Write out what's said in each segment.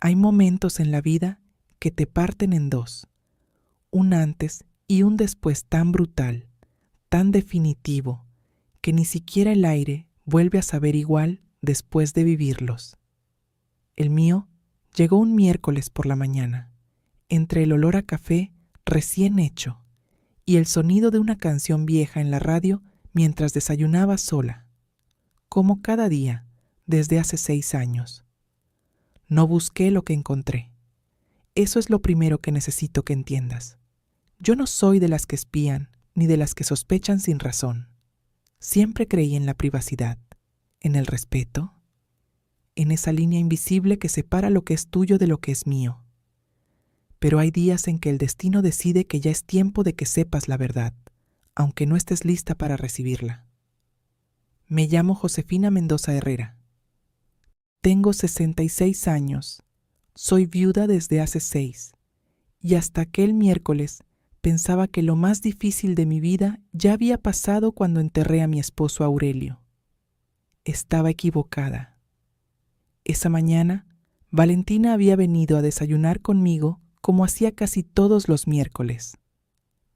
Hay momentos en la vida que te parten en dos, un antes y un después tan brutal, tan definitivo, que ni siquiera el aire vuelve a saber igual después de vivirlos. El mío llegó un miércoles por la mañana, entre el olor a café recién hecho y el sonido de una canción vieja en la radio mientras desayunaba sola, como cada día desde hace 6 años. No busqué lo que encontré. Eso es lo primero que necesito que entiendas. Yo no soy de las que espían ni de las que sospechan sin razón. Siempre creí en la privacidad, en el respeto, en esa línea invisible que separa lo que es tuyo de lo que es mío. Pero hay días en que el destino decide que ya es tiempo de que sepas la verdad, aunque no estés lista para recibirla. Me llamo Josefina Mendoza Herrera. Tengo 66 años. Soy viuda desde hace 6. Y hasta aquel miércoles pensaba que lo más difícil de mi vida ya había pasado cuando enterré a mi esposo Aurelio. Estaba equivocada. Esa mañana, Valentina había venido a desayunar conmigo como hacía casi todos los miércoles.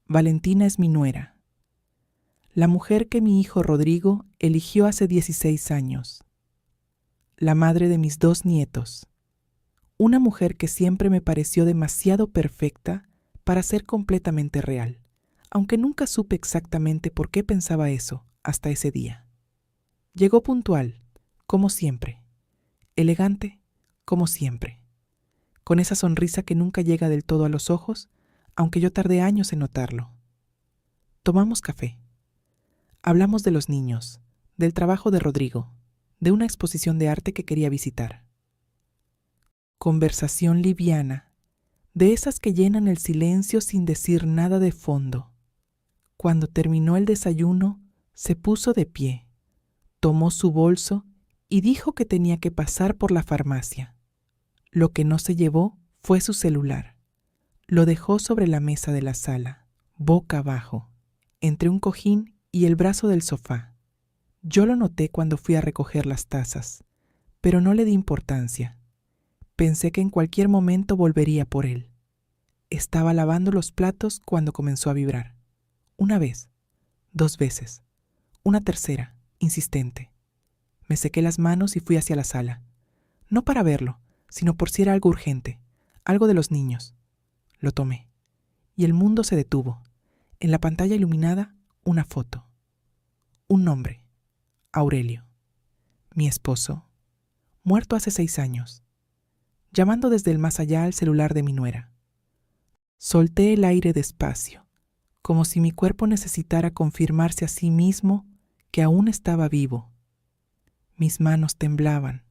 Valentina es mi nuera, la mujer que mi hijo Rodrigo eligió hace 16 años, la madre de mis 2 nietos, una mujer que siempre me pareció demasiado perfecta para ser completamente real, aunque nunca supe exactamente por qué pensaba eso hasta ese día. Llegó puntual, como siempre, elegante, como siempre, con esa sonrisa que nunca llega del todo a los ojos, aunque yo tardé años en notarlo. Tomamos café. Hablamos de los niños, del trabajo de Rodrigo, de una exposición de arte que quería visitar. Conversación liviana, de esas que llenan el silencio sin decir nada de fondo. Cuando terminó el desayuno, se puso de pie, tomó su bolso y dijo que tenía que pasar por la farmacia. Lo que no se llevó fue su celular. Lo dejó sobre la mesa de la sala, boca abajo, entre un cojín y el brazo del sofá. Yo lo noté cuando fui a recoger las tazas, pero no le di importancia. Pensé que en cualquier momento volvería por él. Estaba lavando los platos cuando comenzó a vibrar. 1 vez, 2 veces, una tercera, insistente. Me sequé las manos y fui hacia la sala. No para verlo, sino por si era algo urgente, algo de los niños. Lo tomé. Y el mundo se detuvo. En la pantalla iluminada, una foto. Un nombre. Aurelio. Mi esposo. Muerto hace 6 años. Llamando desde el más allá al celular de mi nuera. Solté el aire despacio, como si mi cuerpo necesitara confirmarse a sí mismo que aún estaba vivo. Mis manos temblaban.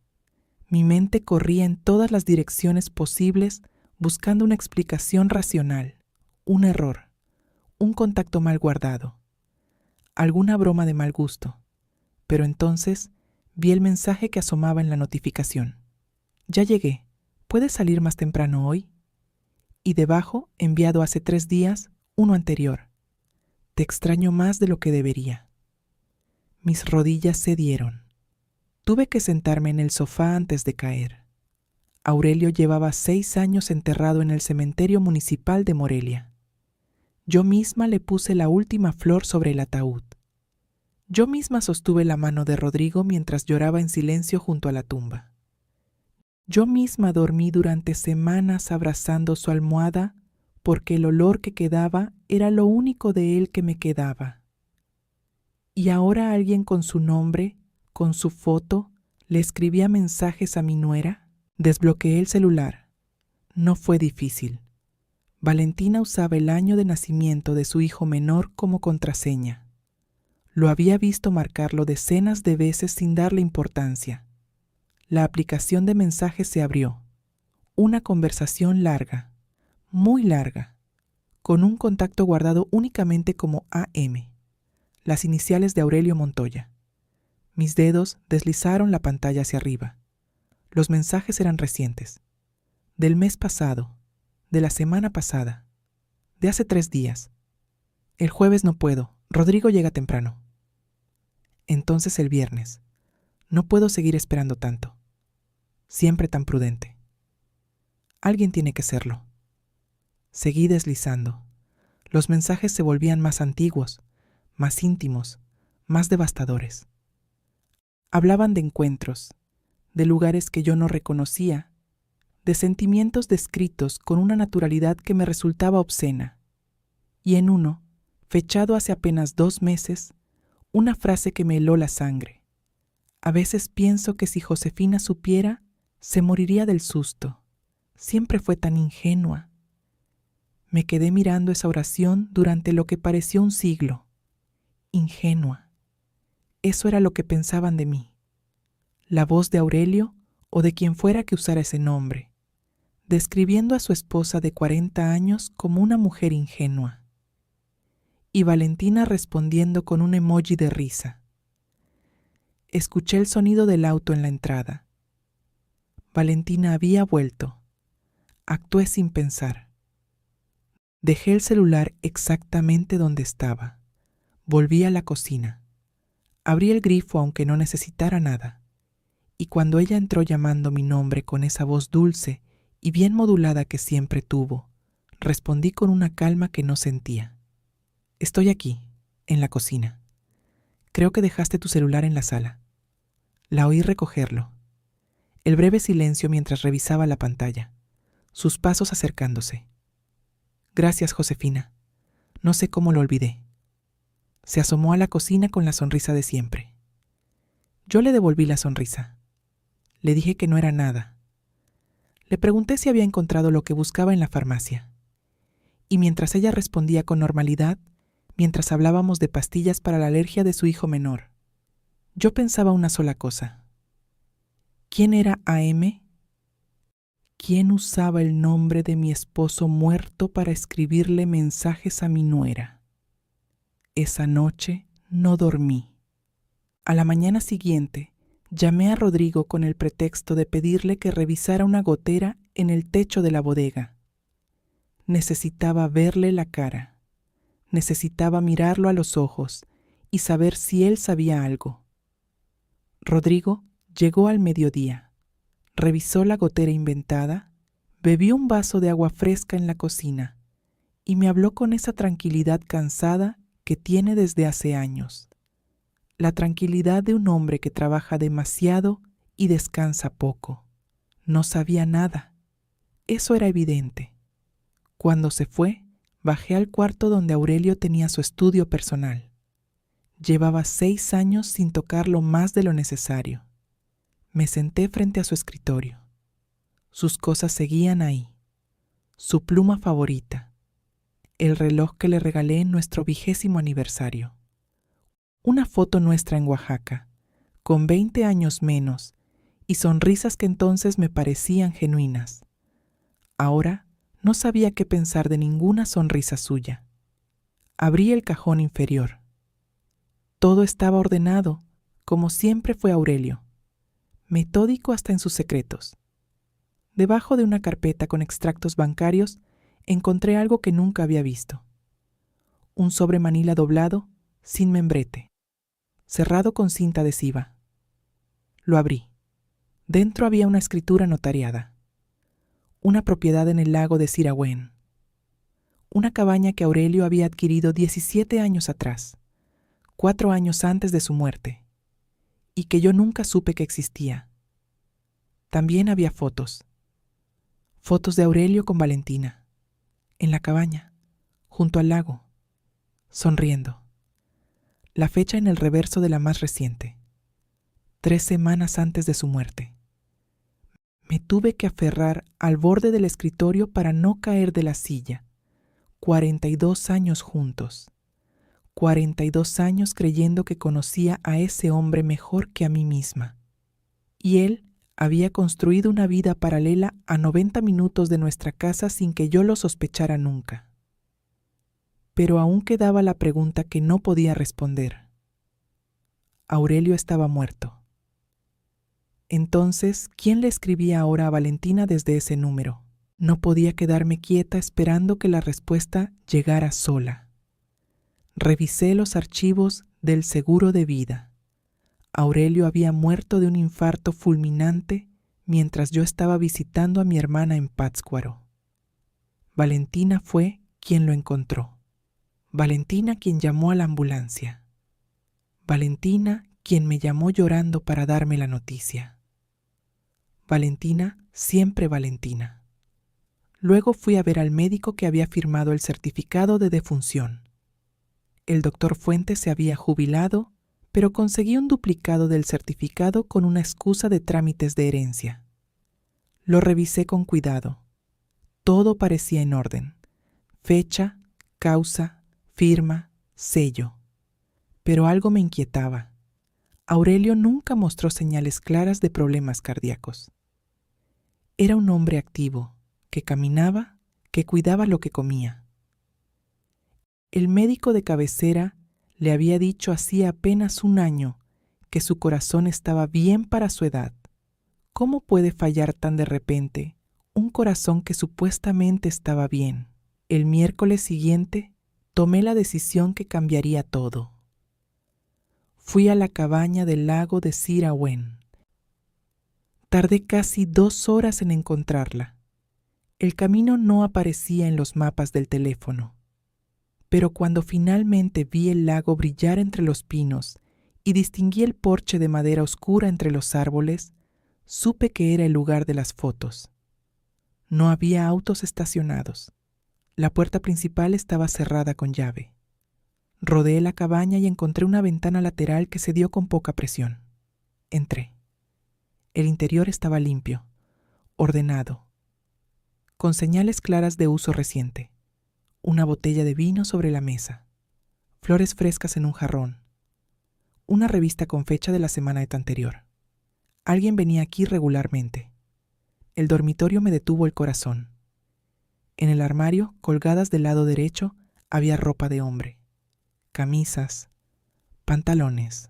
Mi mente corría en todas las direcciones posibles buscando una explicación racional, un error, un contacto mal guardado, alguna broma de mal gusto. Pero entonces vi el mensaje que asomaba en la notificación. Ya llegué. ¿Puedes salir más temprano hoy? Y debajo, enviado hace 3 días, uno anterior. Te extraño más de lo que debería. Mis rodillas cedieron. Tuve que sentarme en el sofá antes de caer. Aurelio llevaba 6 años enterrado en el cementerio municipal de Morelia. Yo misma le puse la última flor sobre el ataúd. Yo misma sostuve la mano de Rodrigo mientras lloraba en silencio junto a la tumba. Yo misma dormí durante semanas abrazando su almohada porque el olor que quedaba era lo único de él que me quedaba. Y ahora alguien con su nombre, con su foto, le escribía mensajes a mi nuera. Desbloqueé el celular. No fue difícil. Valentina usaba el año de nacimiento de su hijo menor como contraseña. Lo había visto marcarlo decenas de veces sin darle importancia. La aplicación de mensajes se abrió. Una conversación larga, muy larga, con un contacto guardado únicamente como AM, las iniciales de Aurelio Montoya. Mis dedos deslizaron la pantalla hacia arriba. Los mensajes eran recientes. Del mes pasado, de la semana pasada, de hace 3 días. El jueves no puedo, Rodrigo llega temprano. Entonces el viernes. No puedo seguir esperando tanto. Siempre tan prudente. Alguien tiene que serlo. Seguí deslizando. Los mensajes se volvían más antiguos, más íntimos, más devastadores. Hablaban de encuentros, de lugares que yo no reconocía, de sentimientos descritos con una naturalidad que me resultaba obscena. Y en uno, fechado hace apenas 2 meses, una frase que me heló la sangre. A veces pienso que si Josefina supiera, se moriría del susto. Siempre fue tan ingenua. Me quedé mirando esa oración durante lo que pareció un siglo. Ingenua. Eso era lo que pensaban de mí. La voz de Aurelio o de quien fuera que usara ese nombre, describiendo a su esposa de 40 años como una mujer ingenua. Y Valentina respondiendo con un emoji de risa. Escuché el sonido del auto en la entrada. Valentina había vuelto. Actué sin pensar. Dejé el celular exactamente donde estaba. Volví a la cocina. Abrí el grifo aunque no necesitara nada. Y cuando ella entró llamando mi nombre con esa voz dulce y bien modulada que siempre tuvo, respondí con una calma que no sentía. Estoy aquí, en la cocina. Creo que dejaste tu celular en la sala. La oí recogerlo. El breve silencio mientras revisaba la pantalla. Sus pasos acercándose. Gracias, Josefina. No sé cómo lo olvidé. Se asomó a la cocina con la sonrisa de siempre. Yo le devolví la sonrisa. Le dije que no era nada. Le pregunté si había encontrado lo que buscaba en la farmacia. Y mientras ella respondía con normalidad, mientras hablábamos de pastillas para la alergia de su hijo menor, yo pensaba una sola cosa. ¿Quién era AM? ¿Quién usaba el nombre de mi esposo muerto para escribirle mensajes a mi nuera? Esa noche no dormí. A la mañana siguiente, llamé a Rodrigo con el pretexto de pedirle que revisara una gotera en el techo de la bodega. Necesitaba verle la cara. Necesitaba mirarlo a los ojos y saber si él sabía algo. Rodrigo llegó al mediodía. Revisó la gotera inventada, bebió un vaso de agua fresca en la cocina y me habló con esa tranquilidad cansada que tiene desde hace años. La tranquilidad de un hombre que trabaja demasiado y descansa poco. No sabía nada. Eso era evidente. Cuando se fue, bajé al cuarto donde Aurelio tenía su estudio personal. Llevaba 6 años sin tocarlo más de lo necesario. Me senté frente a su escritorio. Sus cosas seguían ahí. Su pluma favorita. El reloj que le regalé en nuestro 20º aniversario. Una foto nuestra en Oaxaca, con 20 años menos, y sonrisas que entonces me parecían genuinas. Ahora no sabía qué pensar de ninguna sonrisa suya. Abrí el cajón inferior. Todo estaba ordenado, como siempre fue Aurelio, metódico hasta en sus secretos. Debajo de una carpeta con extractos bancarios encontré algo que nunca había visto. Un sobre manila doblado, sin membrete, cerrado con cinta adhesiva. Lo abrí. Dentro había una escritura notariada. Una propiedad en el lago de Sirahuen. Una cabaña que Aurelio había adquirido 17 años atrás, 4 años antes de su muerte, y que yo nunca supe que existía. También había fotos. Fotos de Aurelio con Valentina, en la cabaña, junto al lago, sonriendo. La fecha en el reverso de la más reciente, 3 semanas antes de su muerte. Me tuve que aferrar al borde del escritorio para no caer de la silla. 42 años juntos. 42 años creyendo que conocía a ese hombre mejor que a mí misma. Y él había construido una vida paralela a 90 minutos de nuestra casa sin que yo lo sospechara nunca. Pero aún quedaba la pregunta que no podía responder. Aurelio estaba muerto. Entonces, ¿quién le escribía ahora a Valentina desde ese número? No podía quedarme quieta esperando que la respuesta llegara sola. Revisé los archivos del seguro de vida. Aurelio había muerto de un infarto fulminante mientras yo estaba visitando a mi hermana en Pátzcuaro. Valentina fue quien lo encontró. Valentina quien llamó a la ambulancia. Valentina quien me llamó llorando para darme la noticia. Valentina, siempre Valentina. Luego fui a ver al médico que había firmado el certificado de defunción. El doctor Fuentes se había jubilado, pero conseguí un duplicado del certificado con una excusa de trámites de herencia. Lo revisé con cuidado. Todo parecía en orden. Fecha, causa, firma, sello. Pero algo me inquietaba. Aurelio nunca mostró señales claras de problemas cardíacos. Era un hombre activo, que caminaba, que cuidaba lo que comía. El médico de cabecera le había dicho hacía apenas un año que su corazón estaba bien para su edad. ¿Cómo puede fallar tan de repente un corazón que supuestamente estaba bien? El miércoles siguiente tomé la decisión que cambiaría todo. Fui a la cabaña del lago de Sir Owen. Tardé casi 2 horas en encontrarla. El camino no aparecía en los mapas del teléfono. Pero cuando finalmente vi el lago brillar entre los pinos y distinguí el porche de madera oscura entre los árboles, supe que era el lugar de las fotos. No había autos estacionados. La puerta principal estaba cerrada con llave. Rodeé la cabaña y encontré una ventana lateral que se dio con poca presión. Entré. El interior estaba limpio, ordenado, con señales claras de uso reciente. Una botella de vino sobre la mesa, flores frescas en un jarrón, una revista con fecha de la semana anterior. Alguien venía aquí regularmente. El dormitorio me detuvo el corazón. En el armario, colgadas del lado derecho, había ropa de hombre, camisas, pantalones.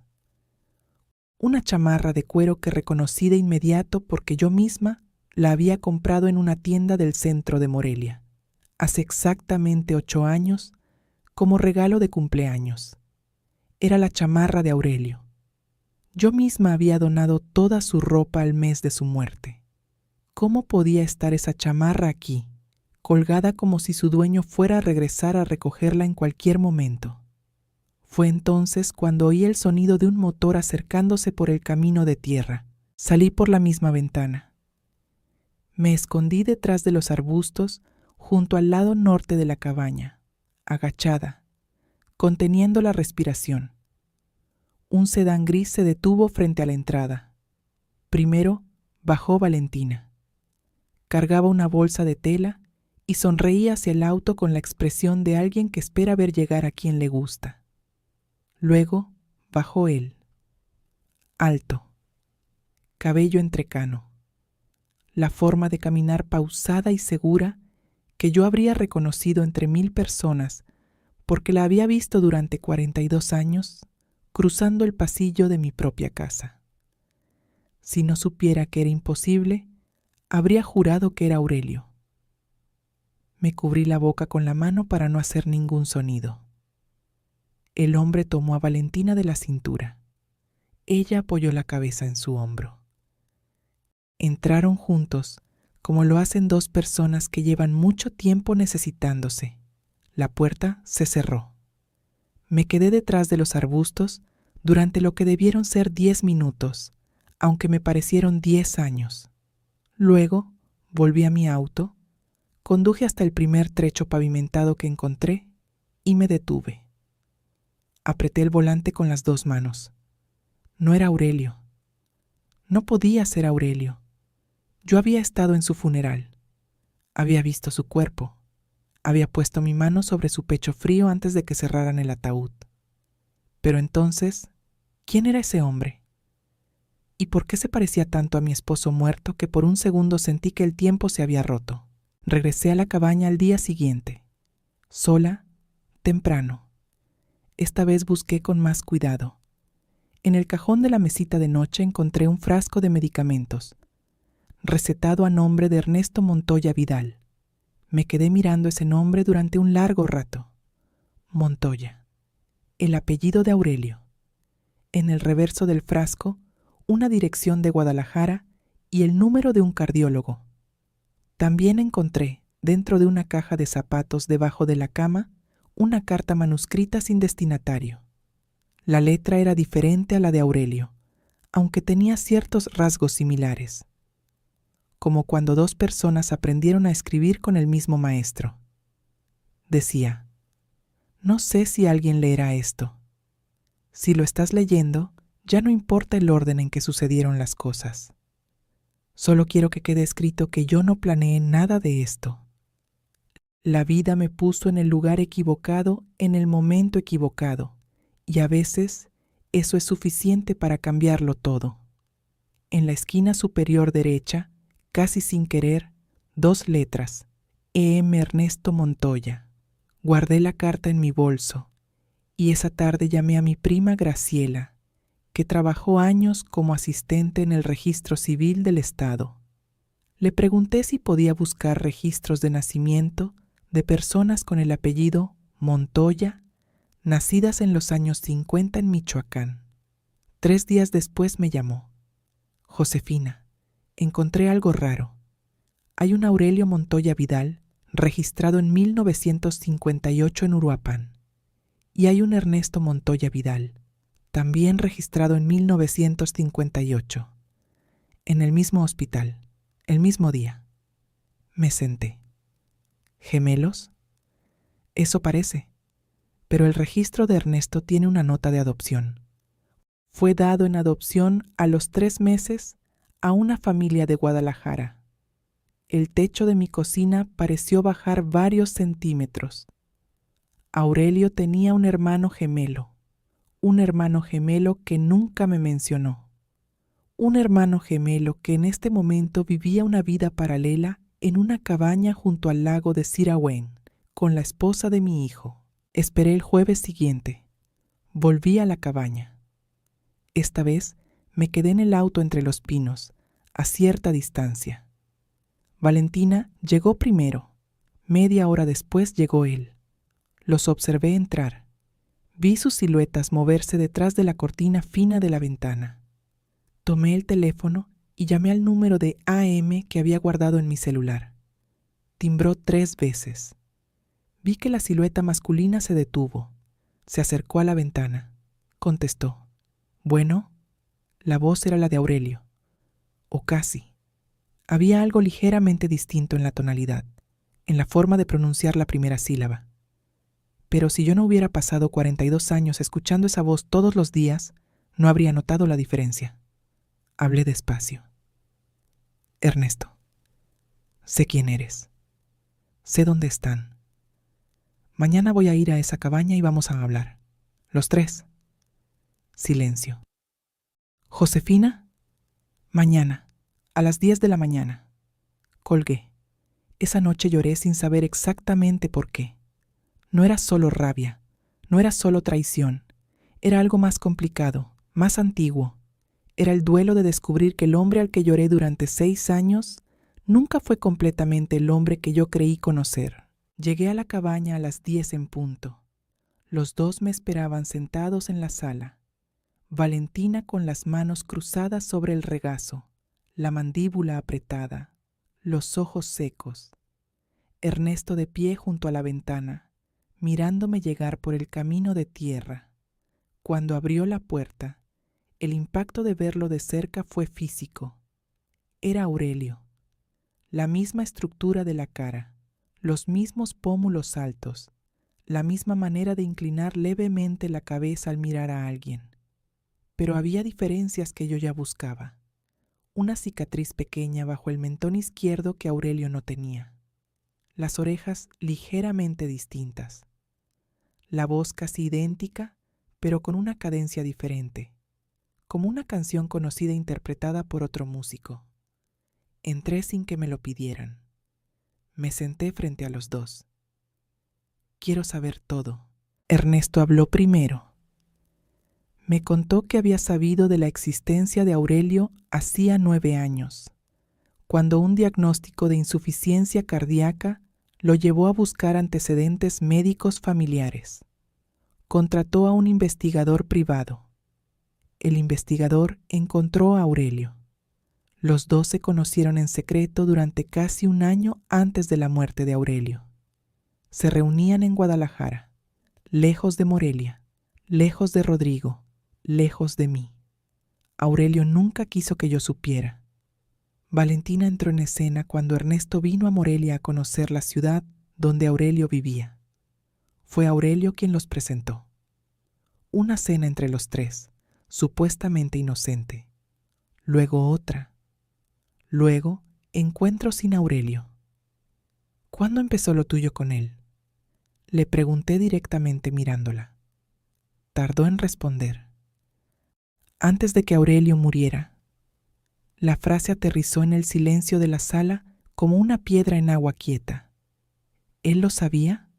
Una chamarra de cuero que reconocí de inmediato porque yo misma la había comprado en una tienda del centro de Morelia, hace exactamente 8 años, como regalo de cumpleaños. Era la chamarra de Aurelio. Yo misma había donado toda su ropa al mes de su muerte. ¿Cómo podía estar esa chamarra aquí, colgada como si su dueño fuera a regresar a recogerla en cualquier momento? Fue entonces cuando oí el sonido de un motor acercándose por el camino de tierra. Salí por la misma ventana. Me escondí detrás de los arbustos junto al lado norte de la cabaña, agachada, conteniendo la respiración. Un sedán gris se detuvo frente a la entrada. Primero bajó Valentina. Cargaba una bolsa de tela y sonreía hacia el auto con la expresión de alguien que espera ver llegar a quien le gusta. Luego bajó él, alto, cabello entrecano, la forma de caminar pausada y segura que yo habría reconocido entre 1000 personas porque la había visto durante 42 años cruzando el pasillo de mi propia casa. Si no supiera que era imposible, habría jurado que era Aurelio. Me cubrí la boca con la mano para no hacer ningún sonido. El hombre tomó a Valentina de la cintura. Ella apoyó la cabeza en su hombro. Entraron juntos, como lo hacen 2 personas que llevan mucho tiempo necesitándose. La puerta se cerró. Me quedé detrás de los arbustos durante lo que debieron ser 10 minutos, aunque me parecieron 10 años. Luego volví a mi auto, conduje hasta el primer trecho pavimentado que encontré y me detuve. Apreté el volante con las 2 manos. No era Aurelio. No podía ser Aurelio. Yo había estado en su funeral. Había visto su cuerpo. Había puesto mi mano sobre su pecho frío antes de que cerraran el ataúd. Pero entonces, ¿quién era ese hombre? ¿Y por qué se parecía tanto a mi esposo muerto que por un segundo sentí que el tiempo se había roto? Regresé a la cabaña al día siguiente. Sola, temprano. Esta vez busqué con más cuidado. En el cajón de la mesita de noche encontré un frasco de medicamentos, recetado a nombre de Ernesto Montoya Vidal. Me quedé mirando ese nombre durante un largo rato. Montoya, el apellido de Aurelio. En el reverso del frasco, una dirección de Guadalajara y el número de un cardiólogo. También encontré, dentro de una caja de zapatos debajo de la cama, una carta manuscrita sin destinatario. La letra era diferente a la de Aurelio, aunque tenía ciertos rasgos similares, como cuando dos personas aprendieron a escribir con el mismo maestro. Decía: no sé si alguien leerá esto. Si lo estás leyendo, ya no importa el orden en que sucedieron las cosas. Solo quiero que quede escrito que yo no planeé nada de esto. La vida me puso en el lugar equivocado en el momento equivocado, y a veces eso es suficiente para cambiarlo todo. En la esquina superior derecha, casi sin querer, 2 letras: E.M. Ernesto Montoya. Guardé la carta en mi bolso, y esa tarde llamé a mi prima Graciela, que trabajó años como asistente en el Registro Civil del Estado. Le pregunté si podía buscar registros de nacimiento de personas con el apellido Montoya, nacidas en los años 50 en Michoacán. 3 días después me llamó: Josefina, encontré algo raro. Hay un Aurelio Montoya Vidal registrado en 1958 en Uruapan, y hay un Ernesto Montoya Vidal, también registrado en 1958, en el mismo hospital, el mismo día. Me senté. ¿Gemelos? Eso parece, pero el registro de Ernesto tiene una nota de adopción. Fue dado en adopción a los 3 meses a una familia de Guadalajara. El techo de mi cocina pareció bajar varios centímetros. Aurelio tenía un hermano gemelo que nunca me mencionó. Un hermano gemelo que en este momento vivía una vida paralela en una cabaña junto al lago de Sirahuén, con la esposa de mi hijo. Esperé el jueves siguiente. Volví a la cabaña. Esta vez me quedé en el auto entre los pinos, a cierta distancia. Valentina llegó primero. Media hora después llegó él. Los observé entrar. Vi sus siluetas moverse detrás de la cortina fina de la ventana. Tomé el teléfono y llamé al número de AM que había guardado en mi celular. Timbró 3 veces. Vi que la silueta masculina se detuvo. Se acercó a la ventana. Contestó. Bueno, la voz era la de Aurelio. O casi. Había algo ligeramente distinto en la tonalidad, en la forma de pronunciar la primera sílaba. Pero si yo no hubiera pasado 42 años escuchando esa voz todos los días, no habría notado la diferencia. Hablé despacio. Ernesto, sé quién eres. Sé dónde están. Mañana voy a ir a esa cabaña y vamos a hablar. Los 3. Silencio. Josefina, mañana, a las 10 de la mañana. Colgué. Esa noche lloré sin saber exactamente por qué. No era solo rabia, no era solo traición, era algo más complicado, más antiguo. Era el duelo de descubrir que el hombre al que lloré durante 6 años nunca fue completamente el hombre que yo creí conocer. Llegué a la cabaña a las 10 en punto. Los 2 me esperaban sentados en la sala. Valentina con las manos cruzadas sobre el regazo, la mandíbula apretada, los ojos secos. Ernesto de pie junto a la ventana, mirándome llegar por el camino de tierra. Cuando abrió la puerta, el impacto de verlo de cerca fue físico. Era Aurelio. La misma estructura de la cara, los mismos pómulos altos, la misma manera de inclinar levemente la cabeza al mirar a alguien. Pero había diferencias que yo ya buscaba. Una cicatriz pequeña bajo el mentón izquierdo que Aurelio no tenía. Las orejas ligeramente distintas. La voz casi idéntica, pero con una cadencia diferente, como una canción conocida interpretada por otro músico. Entré sin que me lo pidieran. Me senté frente a los 2. Quiero saber todo. Ernesto habló primero. Me contó que había sabido de la existencia de Aurelio hacía 9 años, cuando un diagnóstico de insuficiencia cardíaca lo llevó a buscar antecedentes médicos familiares. Contrató a un investigador privado. El investigador encontró a Aurelio. Los dos se conocieron en secreto durante casi un año antes de la muerte de Aurelio. Se reunían en Guadalajara, lejos de Morelia, lejos de Rodrigo, lejos de mí. Aurelio nunca quiso que yo supiera. Valentina entró en escena cuando Ernesto vino a Morelia a conocer la ciudad donde Aurelio vivía. Fue Aurelio quien los presentó. Una cena entre los tres, supuestamente inocente. Luego otra. Luego, encuentro sin Aurelio. ¿Cuándo empezó lo tuyo con él? Le pregunté directamente mirándola. Tardó en responder. Antes de que Aurelio muriera. La frase aterrizó en el silencio de la sala como una piedra en agua quieta. ¿Él lo sabía?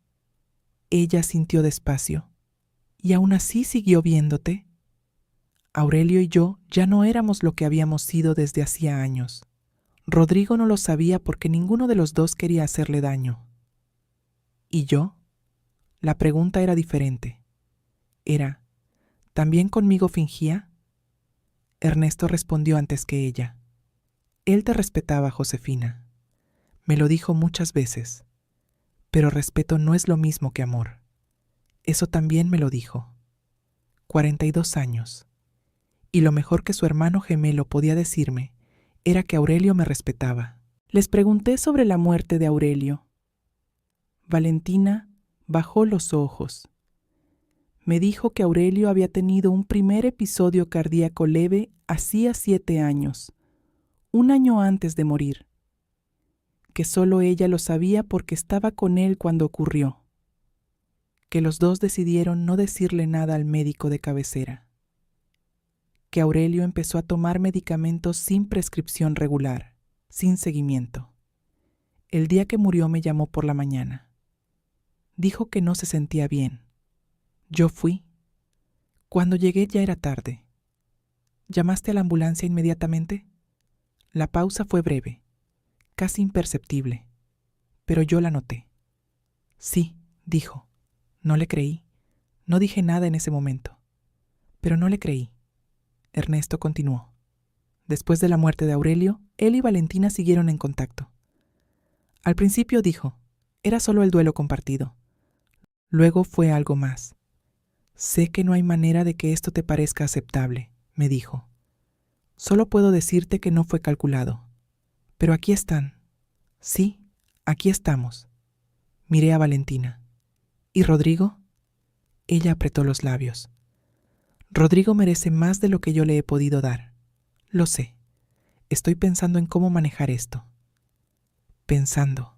Ella sintió despacio. ¿Y aún así siguió viéndote? Aurelio y yo ya no éramos lo que habíamos sido desde hacía años. Rodrigo no lo sabía porque ninguno de los dos quería hacerle daño. ¿Y yo? La pregunta era diferente. Era, ¿también conmigo fingía? Ernesto respondió antes que ella. Él te respetaba, Josefina. Me lo dijo muchas veces. Pero respeto no es lo mismo que amor. Eso también me lo dijo. 42 años. Y lo mejor que su hermano gemelo podía decirme era que Aurelio me respetaba. Les pregunté sobre la muerte de Aurelio. Valentina bajó los ojos. Me dijo que Aurelio había tenido un primer episodio cardíaco leve hacía 7 años, un año antes de morir, que solo ella lo sabía porque estaba con él cuando ocurrió, que los dos decidieron no decirle nada al médico de cabecera, que Aurelio empezó a tomar medicamentos sin prescripción regular, sin seguimiento. El día que murió me llamó por la mañana. Dijo que no se sentía bien. Yo fui. Cuando llegué ya era tarde. ¿Llamaste a la ambulancia inmediatamente? La pausa fue breve, casi imperceptible, pero yo la noté. Sí, dijo. No le creí. No dije nada en ese momento. Pero no le creí. Ernesto continuó. Después de la muerte de Aurelio, él y Valentina siguieron en contacto. Al principio dijo, era solo el duelo compartido. Luego fue algo más. Sé que no hay manera de que esto te parezca aceptable, me dijo. Solo puedo decirte que no fue calculado. Pero aquí están. Sí, aquí estamos. Miré a Valentina. ¿Y Rodrigo? Ella apretó los labios. Rodrigo merece más de lo que yo le he podido dar. Lo sé. Estoy pensando en cómo manejar esto. Pensando.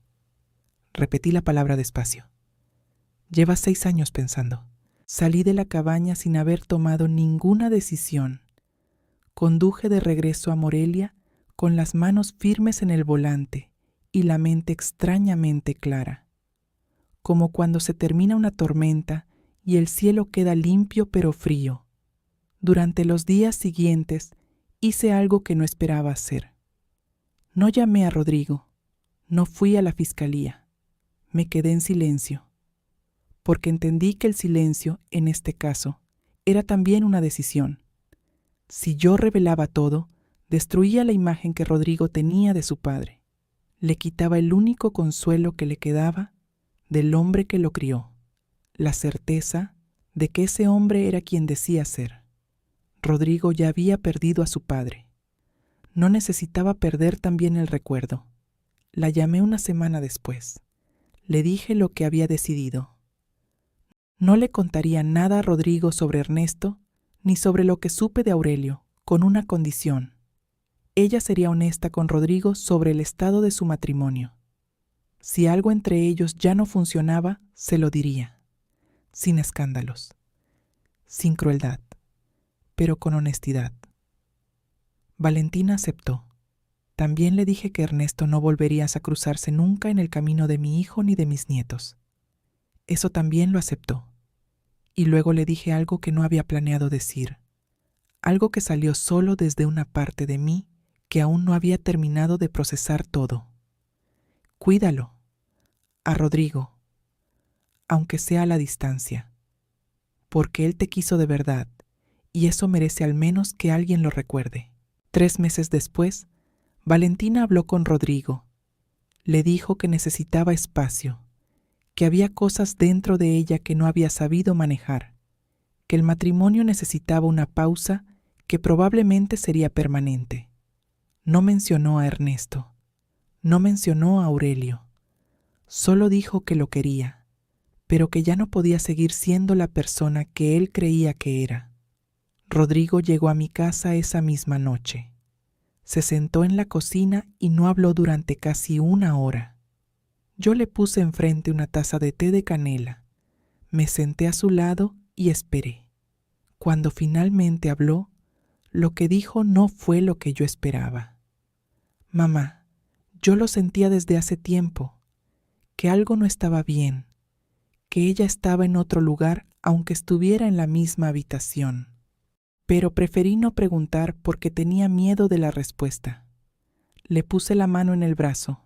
Repetí la palabra despacio. Llevas 6 años pensando. Salí de la cabaña sin haber tomado ninguna decisión. Conduje de regreso a Morelia con las manos firmes en el volante y la mente extrañamente clara. Como cuando se termina una tormenta y el cielo queda limpio pero frío. Durante los días siguientes hice algo que no esperaba hacer. No llamé a Rodrigo, no fui a la fiscalía, me quedé en silencio, porque entendí que el silencio, en este caso, era también una decisión. Si yo revelaba todo, destruía la imagen que Rodrigo tenía de su padre. Le quitaba el único consuelo que le quedaba del hombre que lo crió, la certeza de que ese hombre era quien decía ser. Rodrigo ya había perdido a su padre. No necesitaba perder también el recuerdo. La llamé una semana después. Le dije lo que había decidido. No le contaría nada a Rodrigo sobre Ernesto, ni sobre lo que supe de Aurelio, con una condición. Ella sería honesta con Rodrigo sobre el estado de su matrimonio. Si algo entre ellos ya no funcionaba, se lo diría. Sin escándalos. Sin crueldad. Pero con honestidad. Valentina aceptó. También le dije que Ernesto no volvería a cruzarse nunca en el camino de mi hijo ni de mis nietos. Eso también lo aceptó. Y luego le dije algo que no había planeado decir, algo que salió solo desde una parte de mí que aún no había terminado de procesar todo. Cuídalo, a Rodrigo, aunque sea a la distancia, porque él te quiso de verdad, y eso merece al menos que alguien lo recuerde. 3 meses después, Valentina habló con Rodrigo. Le dijo que necesitaba espacio, que había cosas dentro de ella que no había sabido manejar, que el matrimonio necesitaba una pausa que probablemente sería permanente. No mencionó a Ernesto, no mencionó a Aurelio, solo dijo que lo quería, pero que ya no podía seguir siendo la persona que él creía que era. Rodrigo llegó a mi casa esa misma noche. Se sentó en la cocina y no habló durante casi una hora. Yo le puse enfrente una taza de té de canela. Me senté a su lado y esperé. Cuando finalmente habló, lo que dijo no fue lo que yo esperaba. Mamá, yo lo sentía desde hace tiempo, que algo no estaba bien, que ella estaba en otro lugar aunque estuviera en la misma habitación. Pero preferí no preguntar porque tenía miedo de la respuesta. Le puse la mano en el brazo.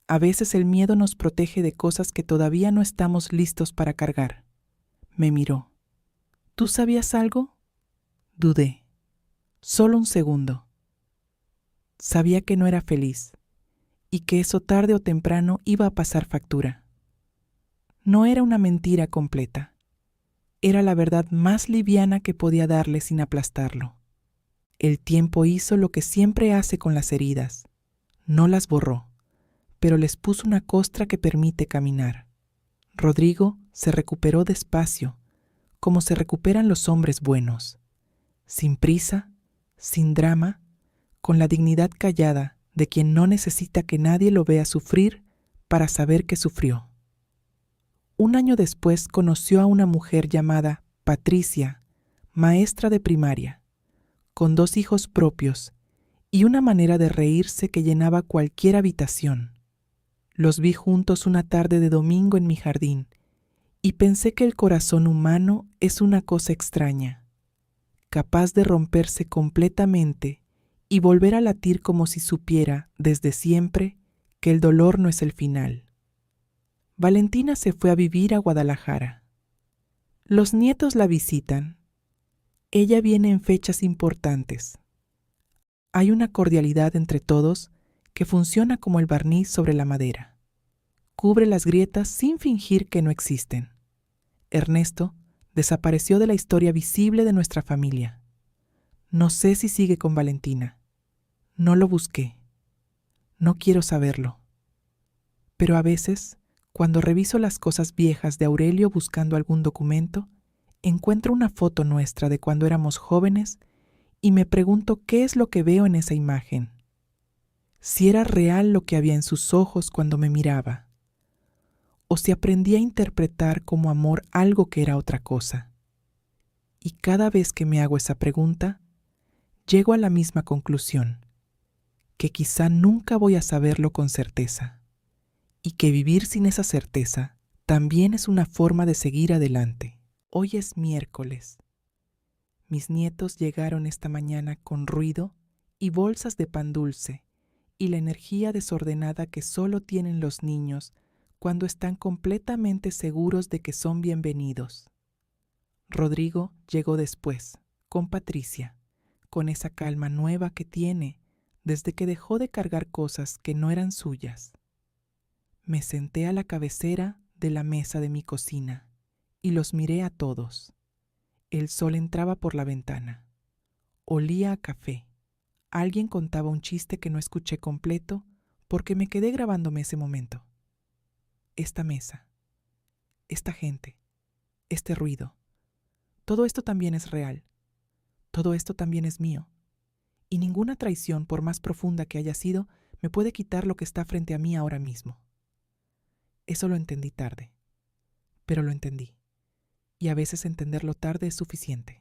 A veces el miedo nos protege de cosas que todavía no estamos listos para cargar. Me miró. ¿Tú sabías algo? Dudé. Solo un segundo. Sabía que no era feliz y que eso tarde o temprano iba a pasar factura. No era una mentira completa. Era la verdad más liviana que podía darle sin aplastarlo. El tiempo hizo lo que siempre hace con las heridas. No las borró, pero les puso una costra que permite caminar. Rodrigo se recuperó despacio, como se recuperan los hombres buenos, sin prisa, sin drama, con la dignidad callada de quien no necesita que nadie lo vea sufrir para saber que sufrió. Un año después conoció a una mujer llamada Patricia, maestra de primaria, con 2 hijos propios y una manera de reírse que llenaba cualquier habitación. Los vi juntos una tarde de domingo en mi jardín y pensé que el corazón humano es una cosa extraña, capaz de romperse completamente y volver a latir como si supiera, desde siempre, que el dolor no es el final. Valentina se fue a vivir a Guadalajara. Los nietos la visitan. Ella viene en fechas importantes. Hay una cordialidad entre todos que funciona como el barniz sobre la madera. Cubre las grietas sin fingir que no existen. Ernesto desapareció de la historia visible de nuestra familia. No sé si sigue con Valentina. No lo busqué. No quiero saberlo. Pero a veces, cuando reviso las cosas viejas de Aurelio buscando algún documento, encuentro una foto nuestra de cuando éramos jóvenes y me pregunto qué es lo que veo en esa imagen. Si era real lo que había en sus ojos cuando me miraba, o si aprendí a interpretar como amor algo que era otra cosa. Y cada vez que me hago esa pregunta, llego a la misma conclusión, que quizá nunca voy a saberlo con certeza. Y que vivir sin esa certeza también es una forma de seguir adelante. Hoy es miércoles. Mis nietos llegaron esta mañana con ruido y bolsas de pan dulce y la energía desordenada que solo tienen los niños cuando están completamente seguros de que son bienvenidos. Rodrigo llegó después, con Patricia, con esa calma nueva que tiene desde que dejó de cargar cosas que no eran suyas. Me senté a la cabecera de la mesa de mi cocina y los miré a todos. El sol entraba por la ventana. Olía a café. Alguien contaba un chiste que no escuché completo porque me quedé grabándome ese momento. Esta mesa, esta gente, este ruido, todo esto también es real. Todo esto también es mío. Y ninguna traición, por más profunda que haya sido, me puede quitar lo que está frente a mí ahora mismo. Eso lo entendí tarde, pero lo entendí. Y a veces entenderlo tarde es suficiente.